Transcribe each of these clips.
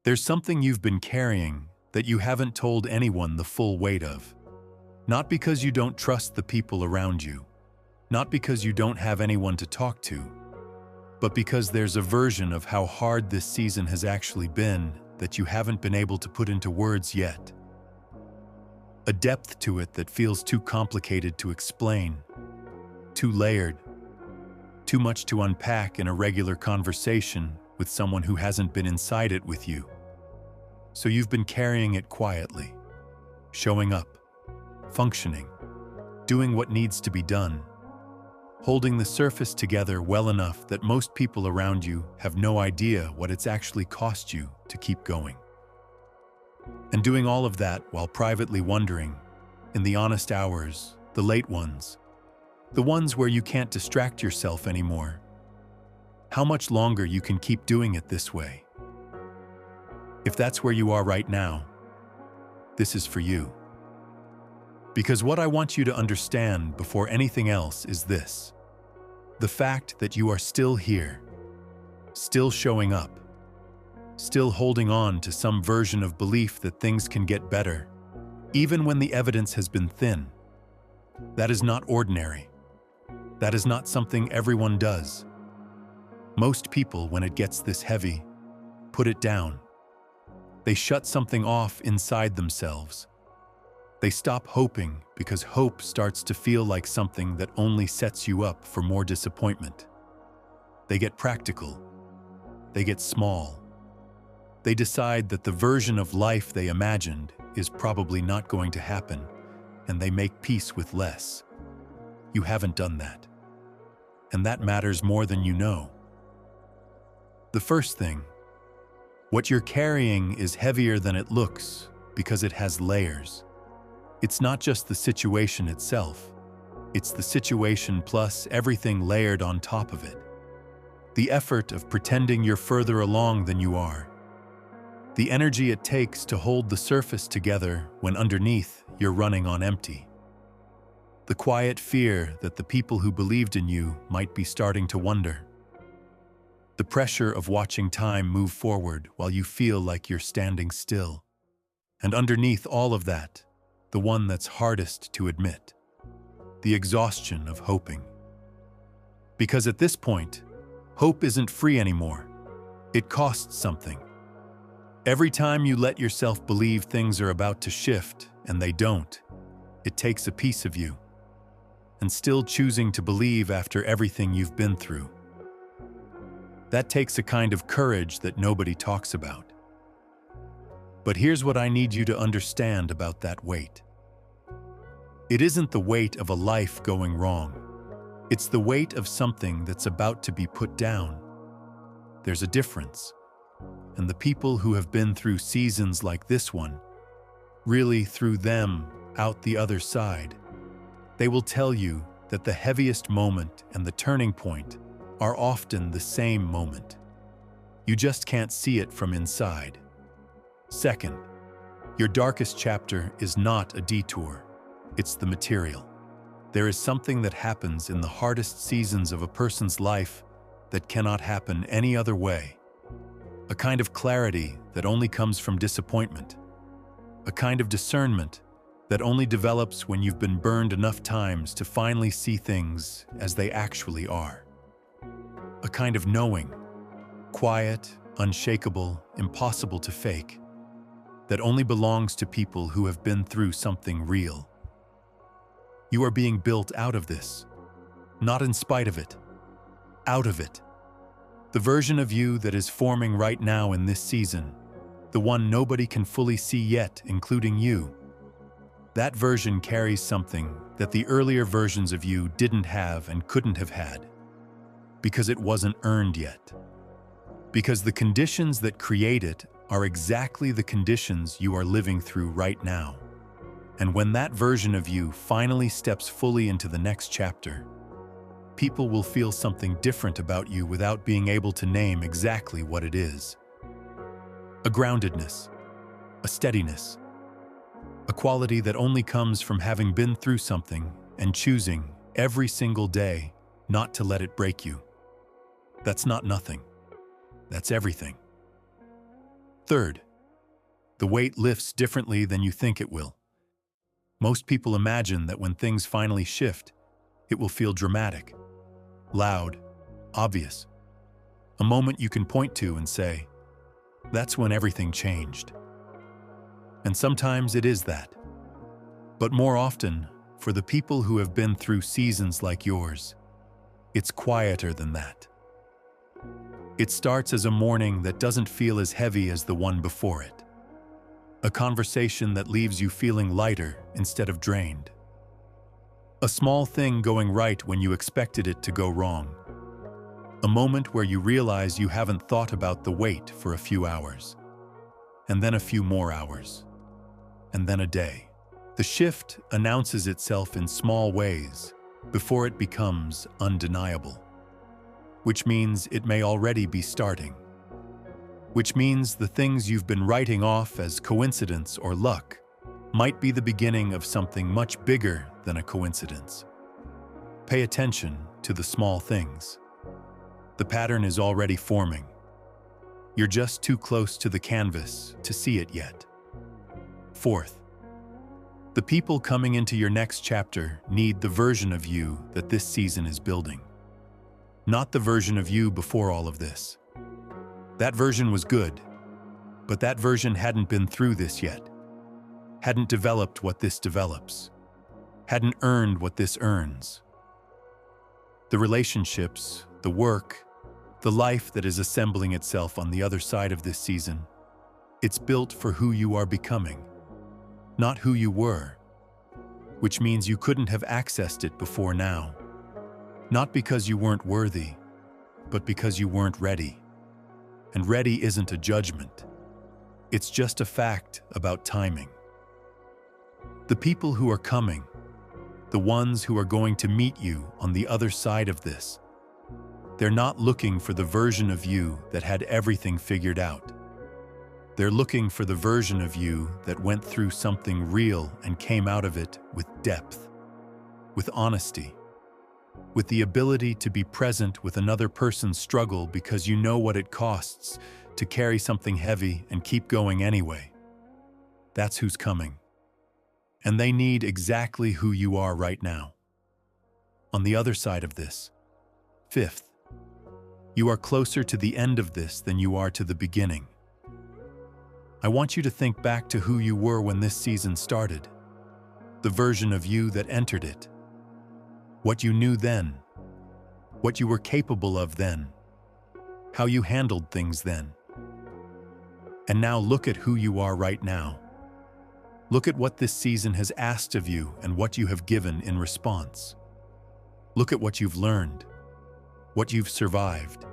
There's something you've been carrying that you haven't told anyone the full weight of. Not because you don't trust the people around you, not because you don't have anyone to talk to, but because there's a version of how hard this season has actually been that you haven't been able to put into words yet. A depth to it that feels too complicated to explain, too layered, too much to unpack in a regular conversation with someone who hasn't been inside it with you. So you've been carrying it quietly, showing up, functioning, doing what needs to be done, holding the surface together well enough that most people around you have no idea what it's actually cost you to keep going. And doing all of that while privately wondering, in the honest hours, the late ones, the ones where you can't distract yourself anymore, how much longer you can keep doing it this way. If that's where you are right now, this is for you. Because what I want you to understand before anything else is this: the fact that you are still here, still showing up, still holding on to some version of belief that things can get better, even when the evidence has been thin. That is not ordinary. That is not something everyone does. Most people, when it gets this heavy, put it down. They shut something off inside themselves. They stop hoping because hope starts to feel like something that only sets you up for more disappointment. They get practical. They get small. They decide that the version of life they imagined is probably not going to happen, and they make peace with less. You haven't done that. And that matters more than you know. The first thing, what you're carrying is heavier than it looks because it has layers. It's not just the situation itself. It's the situation plus everything layered on top of it. The effort of pretending you're further along than you are. The energy it takes to hold the surface together when underneath you're running on empty. The quiet fear that the people who believed in you might be starting to wonder. The pressure of watching time move forward while you feel like you're standing still. And underneath all of that, the one that's hardest to admit, the exhaustion of hoping. Because at this point, hope isn't free anymore. It costs something. Every time you let yourself believe things are about to shift and they don't, it takes a piece of you. And still choosing to believe after everything you've been through. That takes a kind of courage that nobody talks about. But here's what I need you to understand about that weight. It isn't the weight of a life going wrong. It's the weight of something that's about to be put down. There's a difference. And the people who have been through seasons like this one, really through them out the other side, they will tell you that the heaviest moment and the turning point are often the same moment. You just can't see it from inside. Second, your darkest chapter is not a detour. It's the material. There is something that happens in the hardest seasons of a person's life that cannot happen any other way. A kind of clarity that only comes from disappointment. A kind of discernment that only develops when you've been burned enough times to finally see things as they actually are. A kind of knowing, quiet, unshakable, impossible to fake, that only belongs to people who have been through something real. You are being built out of this, not in spite of it, out of it. The version of you that is forming right now in this season, the one nobody can fully see yet, including you, that version carries something that the earlier versions of you didn't have and couldn't have had, because it wasn't earned yet. Because the conditions that create it are exactly the conditions you are living through right now. And when that version of you finally steps fully into the next chapter, people will feel something different about you without being able to name exactly what it is. A groundedness, a steadiness, a quality that only comes from having been through something and choosing every single day not to let it break you. That's not nothing. That's everything. Third, the weight lifts differently than you think it will. Most people imagine that when things finally shift, it will feel dramatic, loud, obvious. A moment you can point to and say, "That's when everything changed." And sometimes it is that. But more often, for the people who have been through seasons like yours, it's quieter than that. It starts as a morning that doesn't feel as heavy as the one before it. A conversation that leaves you feeling lighter instead of drained. A small thing going right when you expected it to go wrong. A moment where you realize you haven't thought about the weight for a few hours. And then a few more hours. And then a day. The shift announces itself in small ways before it becomes undeniable. Which means it may already be starting. Which means the things you've been writing off as coincidence or luck might be the beginning of something much bigger than a coincidence. Pay attention to the small things. The pattern is already forming. You're just too close to the canvas to see it yet. Fourth, the people coming into your next chapter need the version of you that this season is building. Not the version of you before all of this. That version was good, but that version hadn't been through this yet. Hadn't developed what this develops. Hadn't earned what this earns. The relationships, the work, the life that is assembling itself on the other side of this season, it's built for who you are becoming, not who you were, which means you couldn't have accessed it before now. Not because you weren't worthy, but because you weren't ready. And ready isn't a judgment. It's just a fact about timing. The people who are coming, the ones who are going to meet you on the other side of this, they're not looking for the version of you that had everything figured out. They're looking for the version of you that went through something real and came out of it with depth, with honesty, with the ability to be present with another person's struggle because you know what it costs to carry something heavy and keep going anyway. That's who's coming. And they need exactly who you are right now. On the other side of this, fifth, you are closer to the end of this than you are to the beginning. I want you to think back to who you were when this season started, the version of you that entered it. What you knew then, what you were capable of then, how you handled things then. And now look at who you are right now. Look at what this season has asked of you and what you have given in response. Look at what you've learned, what you've survived,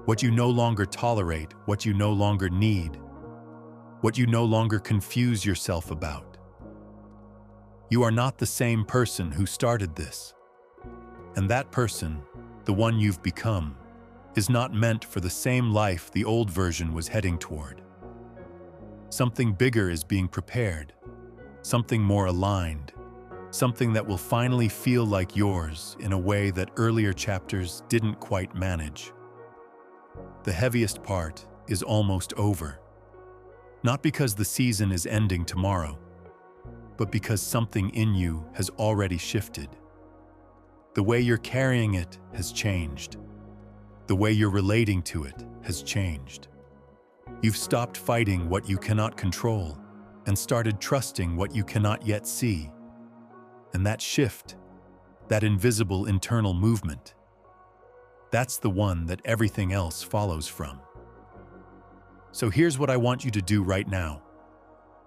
what you no longer tolerate, what you no longer need, what you no longer confuse yourself about. You are not the same person who started this. And that person, the one you've become, is not meant for the same life the old version was heading toward. Something bigger is being prepared, something more aligned, something that will finally feel like yours in a way that earlier chapters didn't quite manage. The heaviest part is almost over. Not because the season is ending tomorrow, but because something in you has already shifted. The way you're carrying it has changed. The way you're relating to it has changed. You've stopped fighting what you cannot control and started trusting what you cannot yet see. And that shift, that invisible internal movement, that's the one that everything else follows from. So here's what I want you to do right now.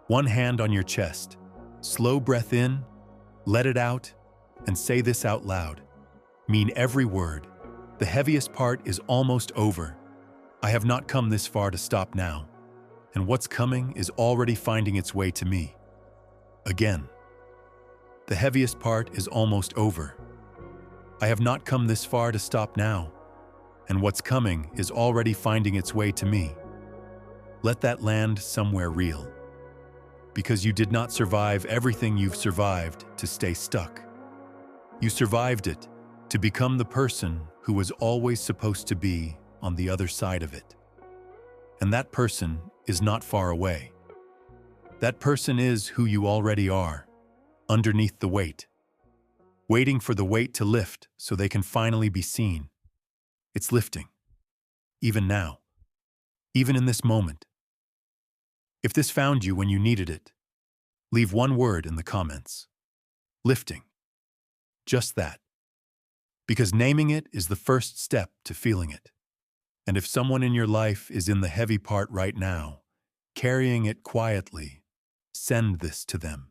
One hand on your chest, slow breath in, let it out, and say this out loud. Mean every word. The heaviest part is almost over. I have not come this far to stop now, and what's coming is already finding its way to me. Again. The heaviest part is almost over. I have not come this far to stop now, and what's coming is already finding its way to me. Let that land somewhere real. Because you did not survive everything you've survived to stay stuck. You survived it to become the person who was always supposed to be on the other side of it. And that person is not far away. That person is who you already are, underneath the weight, waiting for the weight to lift so they can finally be seen. It's lifting, even now, even in this moment. If this found you when you needed it, leave one word in the comments. Lifting. Just that. Because naming it is the first step to feeling it. And if someone in your life is in the heavy part right now, carrying it quietly, send this to them.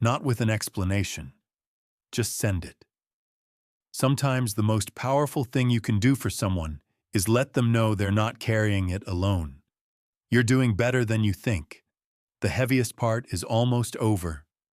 Not with an explanation, just send it. Sometimes the most powerful thing you can do for someone is let them know they're not carrying it alone. You're doing better than you think. The heaviest part is almost over,